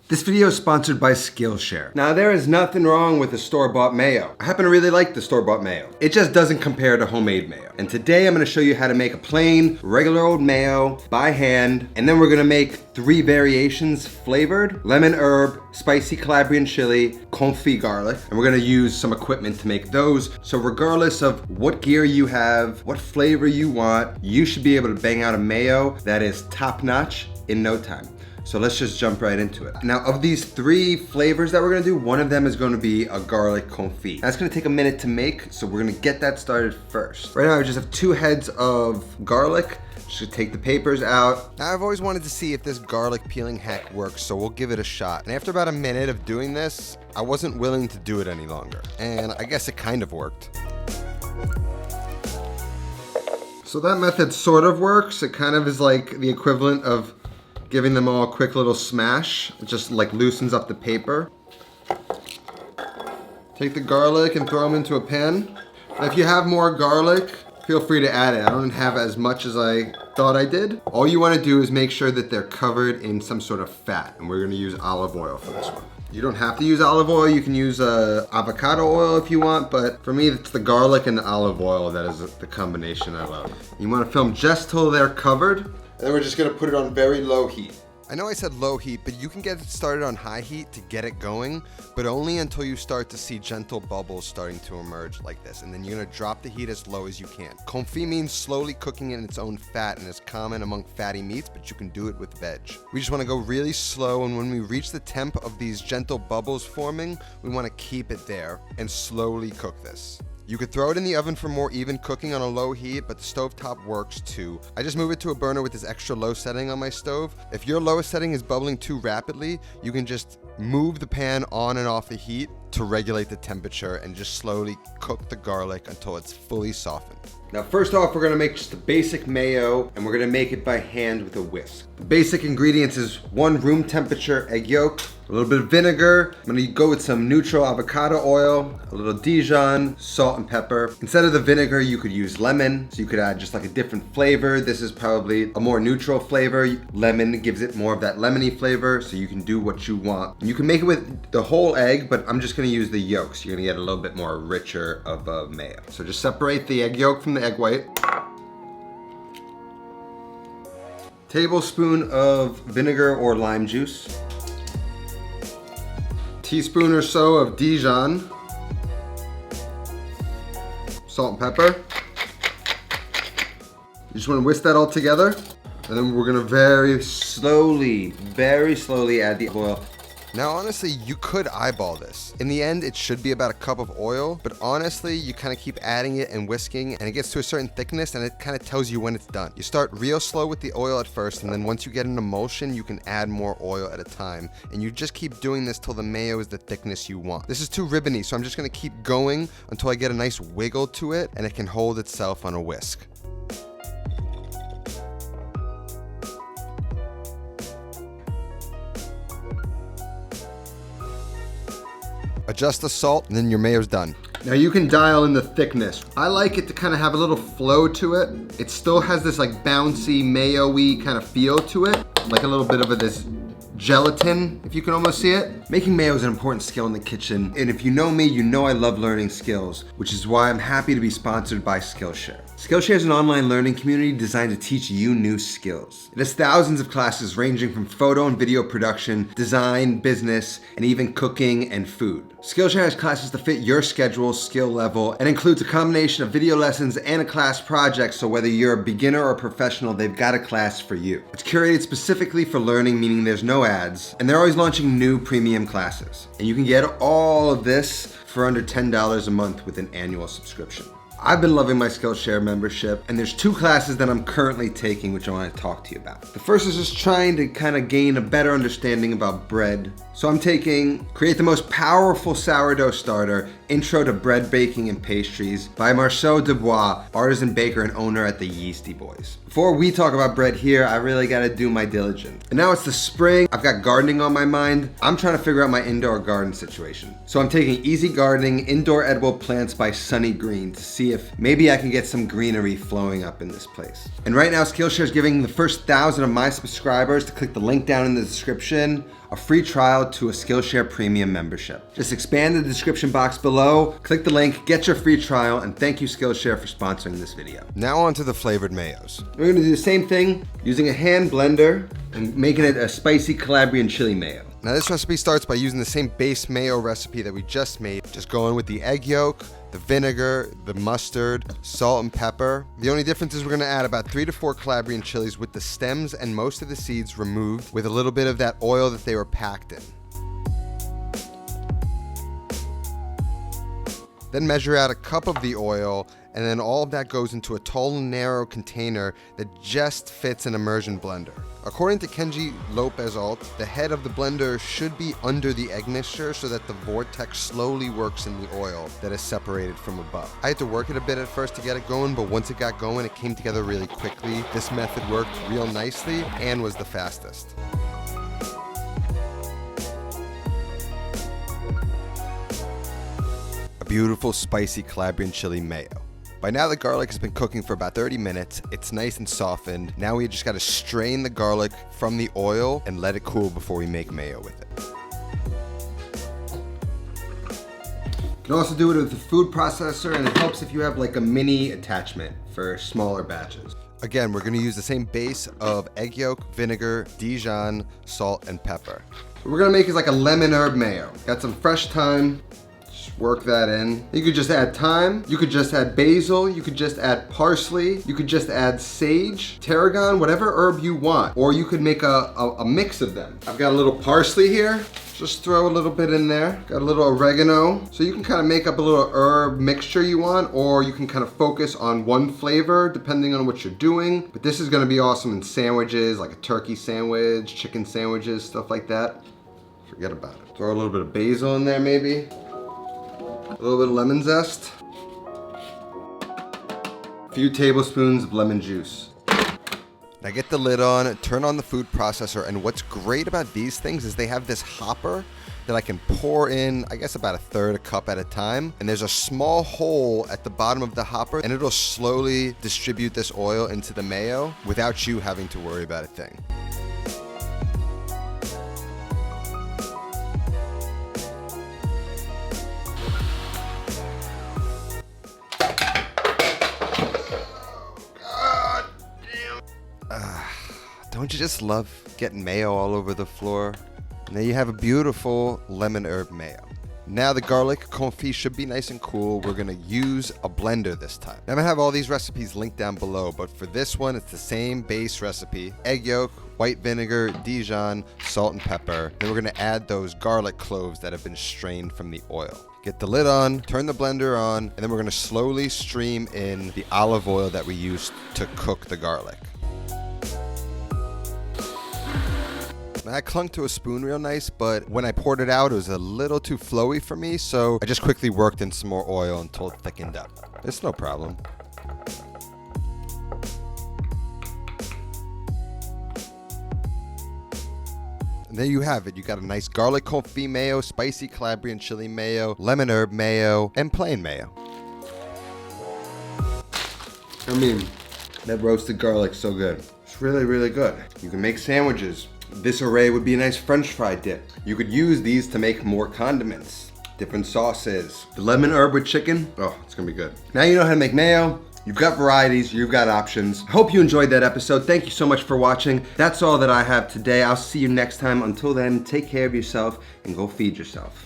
This video is sponsored by Skillshare. Now, there is nothing wrong with the store-bought mayo. I happen to really like the store-bought mayo. It just doesn't compare to homemade mayo. And today I'm gonna show you how to make a plain, regular old mayo by hand, and then we're gonna make 3 variations flavored: lemon herb, spicy Calabrian chili, confit garlic, and we're gonna use some equipment to make those. So regardless of what gear you have, what flavor you want, you should be able to bang out a mayo that is top-notch in no time. So let's just jump right into it. Now, of these 3 flavors that we're gonna do, one of them is gonna be a garlic confit. That's gonna take a minute to make, so we're gonna get that started first. Right now, I just have 2 heads of garlic. Just gonna take the papers out. Now, I've always wanted to see if this garlic peeling hack works, so we'll give it a shot. And after about a minute of doing this, I wasn't willing to do it any longer. And I guess it kind of worked. So that method sort of works. It kind of is like the equivalent of giving them all a quick little smash. It just like loosens up the paper. Take the garlic and throw them into a pan. Now, if you have more garlic, feel free to add it. I don't have as much as I thought I did. All you want to do is make sure that they're covered in some sort of fat, and we're going to use olive oil for this one. You don't have to use olive oil. You can use avocado oil if you want, but for me, it's the garlic and the olive oil that is the combination I love. You want to film just till they're covered. And then we're just gonna put it on very low heat. I know I said low heat, but you can get it started on high heat to get it going, but only until you start to see gentle bubbles starting to emerge like this. And then you're gonna drop the heat as low as you can. Confit means slowly cooking in its own fat and is common among fatty meats, but you can do it with veg. We just wanna go really slow, and when we reach the temp of these gentle bubbles forming, we wanna keep it there and slowly cook this. You could throw it in the oven for more even cooking on a low heat, but the stovetop works too. I just move it to a burner with this extra low setting on my stove. If your lowest setting is bubbling too rapidly, you can just move the pan on and off the heat to regulate the temperature and just slowly cook the garlic until it's fully softened. Now, first off, we're gonna make just a basic mayo, and we're gonna make it by hand with a whisk. The basic ingredients is 1 room temperature egg yolk, a little bit of vinegar. I'm gonna go with some neutral avocado oil, a little Dijon, salt and pepper. Instead of the vinegar, you could use lemon, so you could add just like a different flavor. This is probably a more neutral flavor. Lemon gives it more of that lemony flavor, so you can do what you want. And you can make it with the whole egg, but I'm just gonna use the yolks. You're gonna get a little bit more richer of a mayo. So just separate the egg yolk from the egg white. Tablespoon of vinegar or lime juice. Teaspoon or so of Dijon. Salt and pepper. You just want to whisk that all together. And then we're gonna very slowly add the oil. Now, honestly, you could eyeball this. In the end, it should be about a cup of oil, but honestly, you kind of keep adding it and whisking, and it gets to a certain thickness, and it kind of tells you when it's done. You start real slow with the oil at first, and then once you get an emulsion, you can add more oil at a time, and you just keep doing this till the mayo is the thickness you want. This is too ribbony, so I'm just gonna keep going until I get a nice wiggle to it, and it can hold itself on a whisk. Adjust the salt, and then your mayo's done. Now you can dial in the thickness. I like it to kind of have a little flow to it. It still has this like bouncy, mayo-y kind of feel to it. Like a little bit of this gelatin, if you can almost see it. Making mayo is an important skill in the kitchen, and if you know me, you know I love learning skills, which is why I'm happy to be sponsored by Skillshare. Skillshare is an online learning community designed to teach you new skills. It has thousands of classes ranging from photo and video production, design, business, and even cooking and food. Skillshare has classes to fit your schedule, skill level, and includes a combination of video lessons and a class project, so whether you're a beginner or a professional, they've got a class for you. It's curated specifically for learning, meaning there's no ads, and they're always launching new premium classes. And you can get all of this for under $10 a month with an annual subscription. I've been loving my Skillshare membership, and there's 2 classes that I'm currently taking which I want to talk to you about. The first is just trying to kind of gain a better understanding about bread. So I'm taking Create the Most Powerful Sourdough Starter, Intro to Bread Baking and Pastries by Marceau Dubois, artisan baker and owner at the Yeasty Boys. Before we talk about bread here, I really gotta do my diligence. And now it's the spring, I've got gardening on my mind. I'm trying to figure out my indoor garden situation. So I'm taking Easy Gardening Indoor Edible Plants by Sunny Green to see if maybe I can get some greenery flowing up in this place. And right now, Skillshare is giving the first 1,000 of my subscribers to click the link down in the description a free trial to a Skillshare Premium membership. Just expand the description box below, click the link, get your free trial, and thank you Skillshare for sponsoring this video. Now on to the flavored mayos. We're gonna do the same thing using a hand blender and making it a spicy Calabrian Chili Mayo. Now this recipe starts by using the same base mayo recipe that we just made. Just going with the egg yolk, the vinegar, the mustard, salt and pepper. The only difference is we're gonna add about 3 to 4 Calabrian chilies with the stems and most of the seeds removed with a little bit of that oil that they were packed in. Then measure out a cup of the oil, and then all of that goes into a tall and narrow container that just fits an immersion blender. According to Kenji Lopez-Alt, the head of the blender should be under the egg mixture so that the vortex slowly works in the oil that is separated from above. I had to work it a bit at first to get it going, but once it got going, it came together really quickly. This method worked real nicely and was the fastest. A beautiful spicy Calabrian Chili Mayo. By now the garlic has been cooking for about 30 minutes. It's nice and softened. Now we just gotta strain the garlic from the oil and let it cool before we make mayo with it. You can also do it with a food processor, and it helps if you have like a mini attachment for smaller batches. Again, we're gonna use the same base of egg yolk, vinegar, Dijon, salt, and pepper. What we're gonna make is like a lemon herb mayo. Got some fresh thyme. Work that in. You could just add thyme, you could just add basil, you could just add parsley, you could just add sage, tarragon, whatever herb you want. Or you could make a mix of them. I've got a little parsley here. Just throw a little bit in there. Got a little oregano. So you can kind of make up a little herb mixture you want, or you can kind of focus on one flavor depending on what you're doing. But this is gonna be awesome in sandwiches, like a turkey sandwich, chicken sandwiches, stuff like that. Forget about it. Throw a little bit of basil in there maybe. A little bit of lemon zest. A few tablespoons of lemon juice. Now get the lid on, turn on the food processor, and what's great about these things is they have this hopper that I can pour in, I guess about 1/3 cup at a time. And there's a small hole at the bottom of the hopper, and it'll slowly distribute this oil into the mayo without you having to worry about a thing. Don't you just love getting mayo all over the floor? Now you have a beautiful lemon herb mayo. Now the garlic confit should be nice and cool. We're gonna use a blender this time. I'm gonna have all these recipes linked down below, but for this one, it's the same base recipe. Egg yolk, white vinegar, Dijon, salt and pepper. Then we're gonna add those garlic cloves that have been strained from the oil. Get the lid on, turn the blender on, and then we're gonna slowly stream in the olive oil that we used to cook the garlic. That clung to a spoon real nice, but when I poured it out, it was a little too flowy for me, so I just quickly worked in some more oil until it thickened up. It's no problem. And there you have it. You got a nice garlic confit mayo, spicy Calabrian chili mayo, lemon herb mayo, and plain mayo. I mean, that roasted garlic's so good. It's really, really good. You can make sandwiches. This array would be a nice French fry dip. You could use these to make more condiments, different sauces. The lemon herb with chicken, oh, it's gonna be good. Now you know how to make mayo. You've got varieties, you've got options. I hope you enjoyed that episode. Thank you so much for watching. That's all that I have today. I'll see you next time. Until then, take care of yourself and go feed yourself.